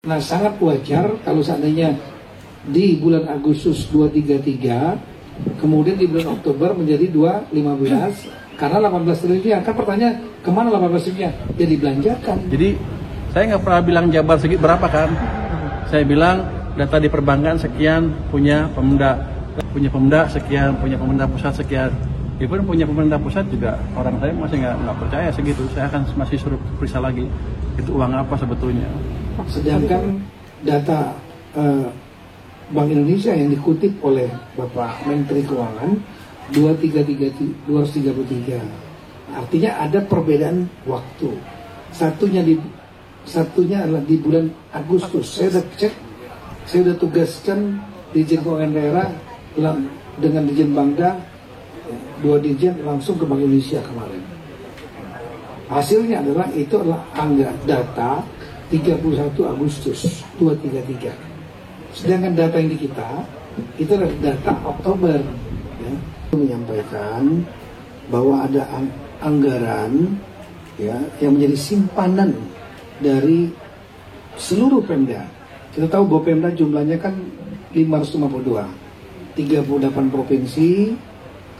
Nah, sangat wajar kalau seandainya di bulan Agustus 233, kemudian di bulan Oktober menjadi 215, karena 18 triliun. Kan pertanyaan, kemana 18 triliun? Ya dibelanjakan. Jadi saya nggak pernah bilang Jabar segi berapa kan. Saya bilang data di perbankan sekian, punya Pemda sekian, punya pemerintah pusat sekian. Even punya pemerintah pusat juga orang saya masih nggak percaya segitu. Saya akan masih suruh periksa lagi itu uang apa sebetulnya. Sedangkan data Bank Indonesia yang dikutip oleh Bapak Menteri Keuangan 233, artinya ada perbedaan waktu. Satunya adalah di bulan Agustus. Saya udah cek, saya udah tugaskan Dirjen Keuangan Daerah dengan Dirjen Bangda, 2 dirjen langsung ke Bank Indonesia kemarin. Hasilnya adalah itu adalah data 31 Agustus 233. Sedangkan data yang di kita itu adalah data Oktober, ya. Menyampaikan bahwa ada anggaran, ya, yang menjadi simpanan dari seluruh Pemda. Kita tahu bahwa Pemda jumlahnya kan 552, 38 provinsi,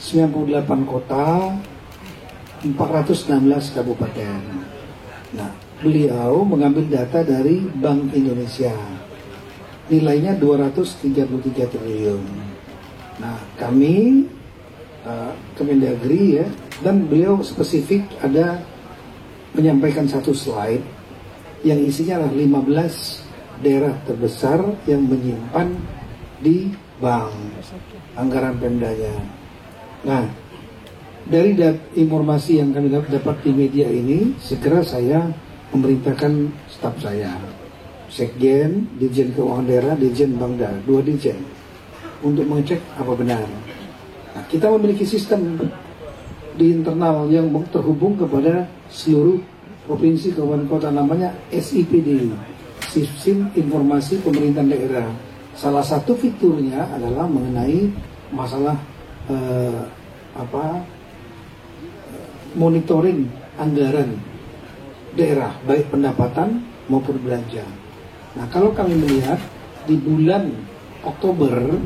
98 kota, 416 kabupaten. Nah, beliau mengambil data dari Bank Indonesia, nilainya 233 triliun. Nah, kami Kemendagri, ya, dan beliau spesifik ada menyampaikan satu slide yang isinya adalah 15 daerah terbesar yang menyimpan di bank anggaran Pemdanya. Nah, dari informasi yang kami dapat di media ini, segera saya memerintahkan staf saya, Sekjen, Dirjen Keuangan Daerah, Dirjen Bangda, 2 dirjen, untuk mengecek apa benar. Nah, kita memiliki sistem di internal yang terhubung kepada seluruh provinsi, kabupaten, kota, namanya SIPD, Sistem Informasi Pemerintahan Daerah. Salah satu fiturnya adalah mengenai masalah monitoring anggaran daerah, baik pendapatan maupun belanja. Nah, kalau kami melihat di bulan Oktober,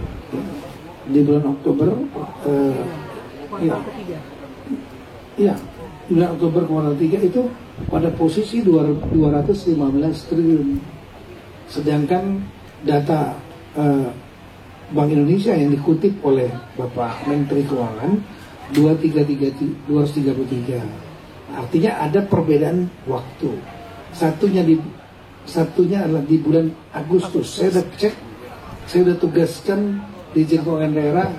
bulan Oktober kuartal 3 itu pada posisi 215 triliun. Sedangkan data Bank Indonesia yang dikutip oleh Bapak Menteri Keuangan 233, artinya ada perbedaan waktu. Satunya adalah di bulan Agustus. Saya udah cek, saya udah tugaskan Dirjen Keuangan Daerah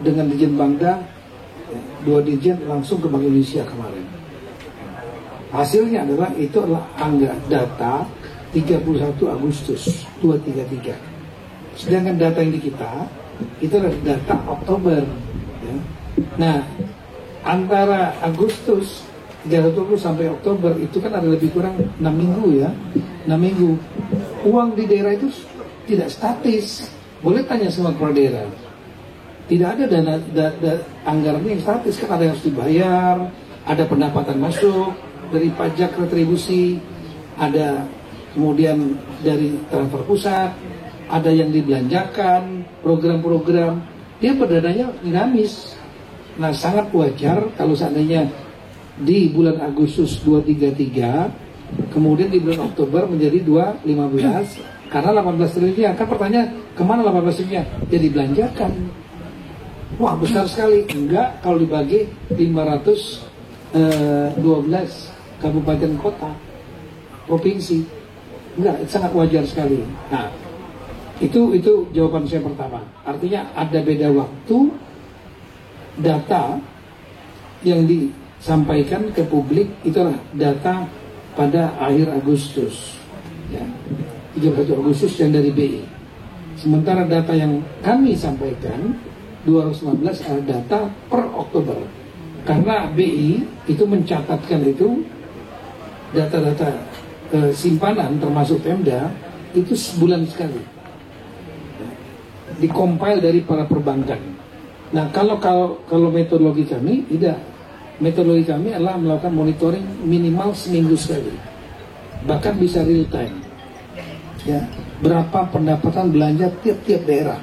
dengan Dirjen Bangda, 2 dirjen langsung ke Bank Indonesia kemarin. Hasilnya adalah itu adalah data 31 Agustus 233. Sedangkan data yang di kita itu adalah data Oktober, ya. Nah, antara Agustus 31 sampai Oktober itu kan ada lebih kurang 6 minggu, ya. 6 minggu. Uang di daerah itu tidak statis. Boleh tanya semua kepala daerah. Tidak ada dana anggaran yang statis, kan ada yang harus dibayar, ada pendapatan masuk dari pajak retribusi, ada kemudian dari transfer pusat, ada yang dibelanjakan, program-program, dia berdananya dinamis. Nah, sangat wajar kalau seandainya di bulan Agustus 233, kemudian di bulan Oktober menjadi 215, karena 18 triliun. Kan pertanyaan, kemana 18 triliun? Ya dibelanjakan. Wah, besar sekali. Enggak, kalau dibagi 512 kabupaten kota, provinsi. Enggak, sangat wajar sekali. Nah, itu jawaban saya pertama. Artinya ada beda waktu, data yang disampaikan ke publik itu adalah data pada akhir Agustus, ya, 31 Agustus yang dari BI. Sementara data yang kami sampaikan 215 adalah data per Oktober, karena BI itu mencatatkan itu data-data simpanan termasuk Pemda itu sebulan sekali, dikompil dari para perbankan. Nah, kalau metodologi kami tidak. Metodologi kami adalah melakukan monitoring minimal seminggu sekali, bahkan bisa real time. ya berapa pendapatan belanja tiap-tiap daerah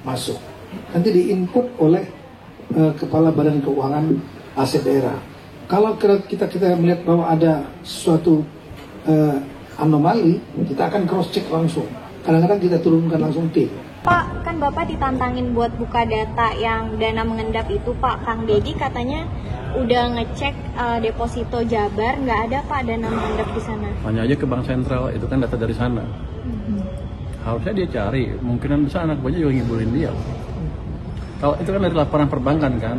masuk. Nanti diinput oleh Kepala Badan Keuangan Aset Daerah. Kalau kita melihat bahwa ada suatu anomali, kita akan cross check langsung. Kadang-kadang kita turunkan langsung tim. Pak, kan Bapak ditantangin buat buka data yang dana mengendap itu, Pak. Kang Deddy katanya udah ngecek deposito Jabar, nggak ada Pak dana mengendap di sana. Tanya aja ke Bank Sentral, itu kan data dari sana. Harusnya dia cari, mungkinan besar anak buahnya juga ngibulin dia. Kalau itu kan dari laporan perbankan kan,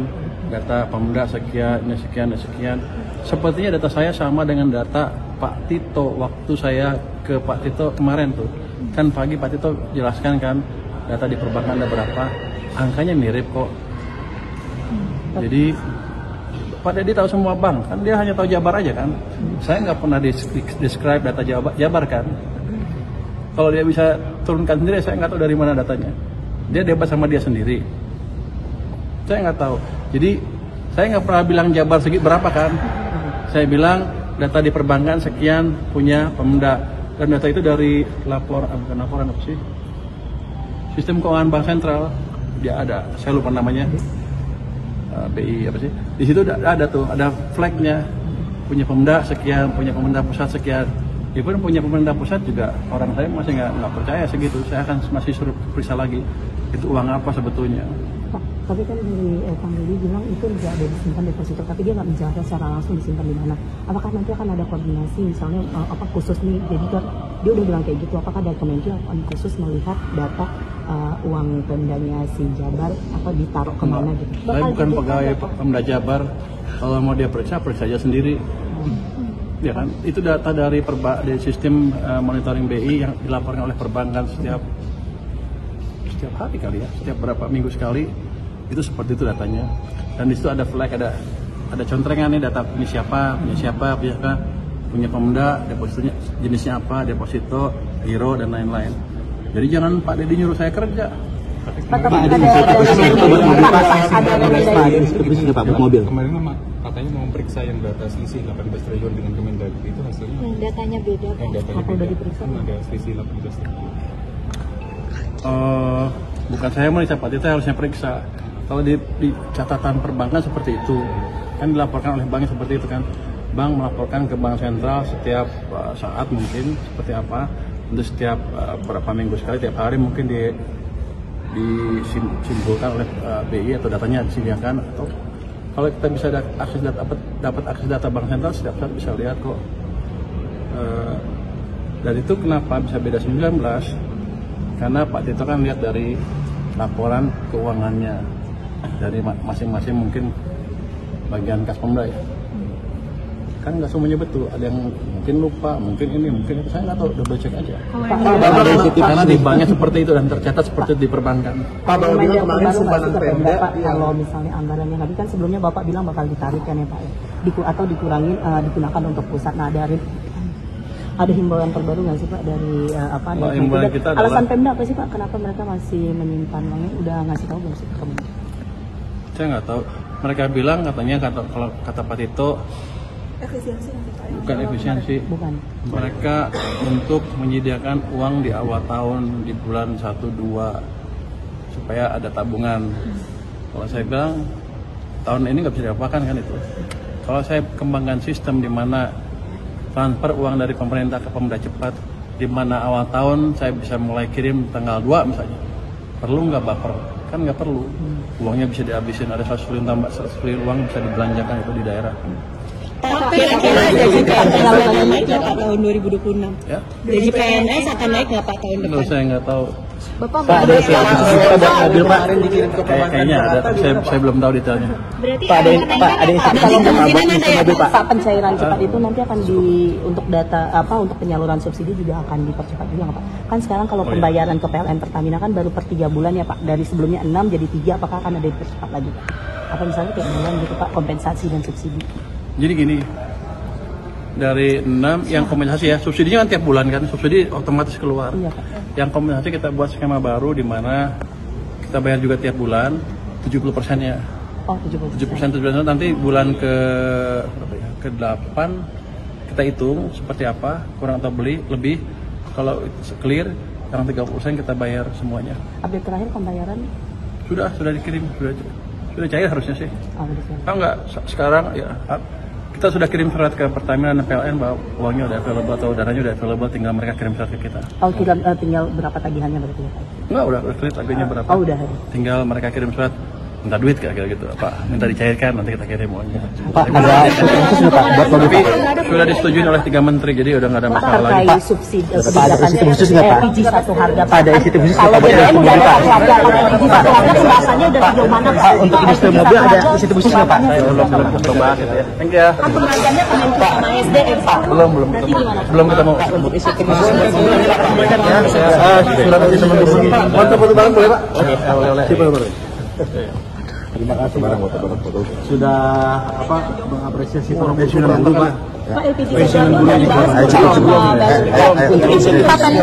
data Pemda sekian. Sepertinya data saya sama dengan data Pak Tito waktu saya ke Pak Tito kemarin tuh. Kan pagi Pak Tito jelaskan kan, data di perbankan ada berapa, angkanya mirip kok. Jadi Pak Deddy tahu semua bank, kan dia hanya tahu Jabar aja kan. Saya nggak pernah describe data Jabar kan. Kalau dia bisa turunkan sendiri, saya nggak tahu dari mana datanya. Dia debat sama dia sendiri. Saya nggak tahu. Jadi saya nggak pernah bilang Jabar segi berapa kan. Saya bilang data di perbankan sekian punya Pemda, dan data itu dari laporan apa sih? Sistem Keuangan Bank Sentral. Dia ada, saya lupa namanya. BI apa sih? Di situ ada tuh, ada flagnya, punya Pemda sekian, punya pemerintah pusat sekian. Even punya pemerintah pusat juga orang saya masih nggak percaya segitu. Saya akan masih suruh periksa lagi itu uang apa sebetulnya. Pak, tapi kan dari Kang Deddy bilang itu nggak ada disimpan deposito, tapi dia nggak menjelaskan secara langsung disimpan di mana. Apakah nanti akan ada koordinasi, misalnya khusus nih? Jadi kan dia udah bilang kayak gitu. Apakah ada Kemenkeu akan khusus melihat data uang Pemdanya si Jabar apa ditaruh kemana gitu? Saya bukan pegawai Pemda Jabar. Kalau mau dia periksa aja sendiri. Ya kan, itu data dari sistem monitoring BI yang dilaporkan oleh perbankan setiap hari kali ya, setiap berapa minggu sekali, itu seperti itu datanya. Dan di situ ada flag, ada contrengan nih, data punya siapa, punya Pemda, depositonya jenisnya apa, deposito, giro dan lain-lain. Jadi jangan Pak Deddy nyuruh saya kerja. Kemarin katanya mau periksa yang data selisih 18 triliun dengan Kemendagri, itu hasilnya Datanya beda, Pak. datanya beda. Ada selisih 18 triliun. Bukan saya meriksa, Pak Tito harusnya periksa. Kalau di catatan perbankan seperti itu, kan dilaporkan oleh banknya seperti itu kan. Bank melaporkan ke Bank Sentral setiap saat mungkin seperti apa, untuk setiap berapa minggu sekali, tiap hari mungkin disimpulkan oleh BI atau datanya disediakan. Atau kalau kita bisa dapat akses data Bank Sentral setiap saat bisa lihat kok. Dan itu kenapa bisa beda 19? Karena Pak Tito kan lihat dari laporan keuangannya dari masing-masing mungkin bagian kas Pemda ya. Kan nggak semuanya betul, ada yang mungkin lupa, mungkin ini, mungkin itu, saya nggak tahu, double check aja. Karena di banknya seperti itu dan tercatat seperti itu di perbankan. Pak, Bapak bilang kemarin simpanan Pemda, Pak, kalau misalnya anggarannya habis kan sebelumnya Bapak bilang bakal ditarik kan ya Pak ya, atau dikurangin digunakan untuk pusat. Nah, ada himbauan terbaru nggak sih Pak dari himbauan kita adalah, alasan Pemda apa sih Pak? Kenapa mereka masih menyimpan uangnya? Udah ngasih tahu belum sih ke Pemda? Saya nggak tahu. Mereka bilang katanya kalau kata Pak Tito Efisiensi bukan efisiensi. Bukan. Mereka untuk menyediakan uang di awal tahun di bulan 1-2 supaya ada tabungan. Kalau saya bilang tahun ini nggak bisa diapakan kan itu. Kalau saya kembangkan sistem di mana transfer uang dari pemerintah ke Pemda cepat, di mana awal tahun saya bisa mulai kirim tanggal 2 misalnya. Perlu nggak buffer? Kan nggak perlu. Uangnya bisa dihabisin, ada 100 triliun tambah 100 triliun uang bisa dibelanjakan itu di daerah. Kira-kira gaji PNS akan naik nggak Pak tahun 2026? Ya? Gaji PNS akan naik nggak Pak tahun depan? Saya nggak tahu. Bapak Ada mobil Pak, kayaknya ada, tapi saya belum tahu detailnya. berarti Pak, pencairan cepat itu nanti akan untuk data untuk penyaluran subsidi juga akan dipercepat juga nggak Pak? Kan sekarang kalau pembayaran ke PLN Pertamina kan baru per 3 bulan ya Pak, dari sebelumnya 6 jadi 3, apakah akan ada dipercepat lagi Pak? Apa misalnya tiap bulan gitu Pak, kompensasi dan subsidi? Jadi gini, dari 6 yang kompensasi ya, subsidinya kan tiap bulan kan, subsidi otomatis keluar. Iya, Pak. Yang kompensasi kita buat skema baru di mana kita bayar juga tiap bulan 70%-nya. Oh, 70%. 70% nanti bulan ke-8 kita hitung seperti apa, kurang atau lebih. kalau clear, yang 30% kita bayar semuanya. Update terakhir pembayaran? Sudah dikirim, sudah cair harusnya sih. Enggak, sekarang ya kita sudah kirim surat ke Pertamina dan PLN bahwa uangnya udah available atau dananya udah available, tinggal mereka kirim surat ke kita. Oh, tinggal berapa tagihannya berarti? Enggak, udah clear tagihannya berapa. Oh, udah. Tinggal mereka kirim surat, minta duit kayak gitu, minta dicairkan, nanti kita kirim uangnya. Pak, ada khusus nggak Pak buat tapi sudah disetujui oleh 3 menteri, jadi udah nggak ada masalah lagi. Terkait subsidi ada insentif khusus nggak Pak? LPG satu harga. Ada insentif khusus nggak Kalau Pak? BBM udah ada harga, LPG satu harga pembahasannya udah sejauh mana Pak? Untuk industri mobil ada insentif khusus nggak Pak? Belum bahas itu ya. Thank you. Kan pembagiannya Kementerian sama SDM Pak. Belum ketemu. Surat dari teman-teman. Foto bareng boleh Pak? Boleh. Terima kasih sudah mengapresiasi pensiunan buruh Pak. Pak LPG Pensiunan buruh di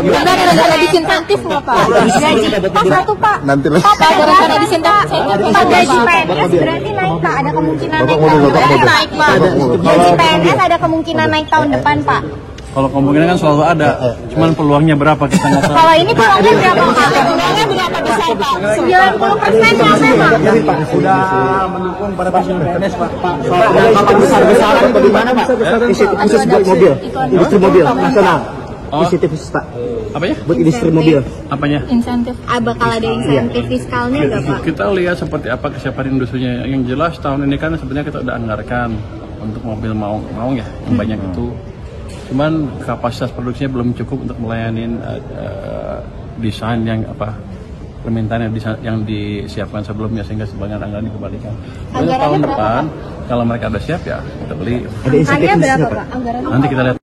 Ada rencana disinsentif nggak Pak? Gaji Pak satu Pak. Nanti lah. Pak ada rencana disinsentif. Pak gaji PNS berarti naik Pak. Ada kemungkinan naik tahun depan naik Pak. Gaji PNS ada kemungkinan naik tahun depan Pak. Kalau kemungkinan kan selalu ada, cuman peluangnya berapa kita nggak tahu. Kalau ini peluangnya berapa Pak? Peluangnya berapa besar Pak? 90% sampai Pak. Sudah mendukung para pensiunan PNS Pak. Pak besar-besaran bagaimana Pak? Insentif khusus buat mobil, industri mobil nasional. Insentif khusus Pak. Apa ya? Buat industri mobil. Apanya? Insentif, bakal ada insentif fiskalnya nggak Pak? Kita lihat seperti apa kesiapan industrinya. Yang jelas tahun ini kan sebenarnya kita udah anggarkan untuk mobil maung ya, yang banyak itu. Cuman kapasitas produksinya belum cukup untuk melayani desain yang permintaan yang disiapkan sebelumnya, sehingga sebagian anggaran dikembalikan. Tahun depan kalau mereka ada siap ya kita beli. Ada insentif Anggarannya khusus berapa nggak Pak? Pak? Anggarannya Nanti kita lihat.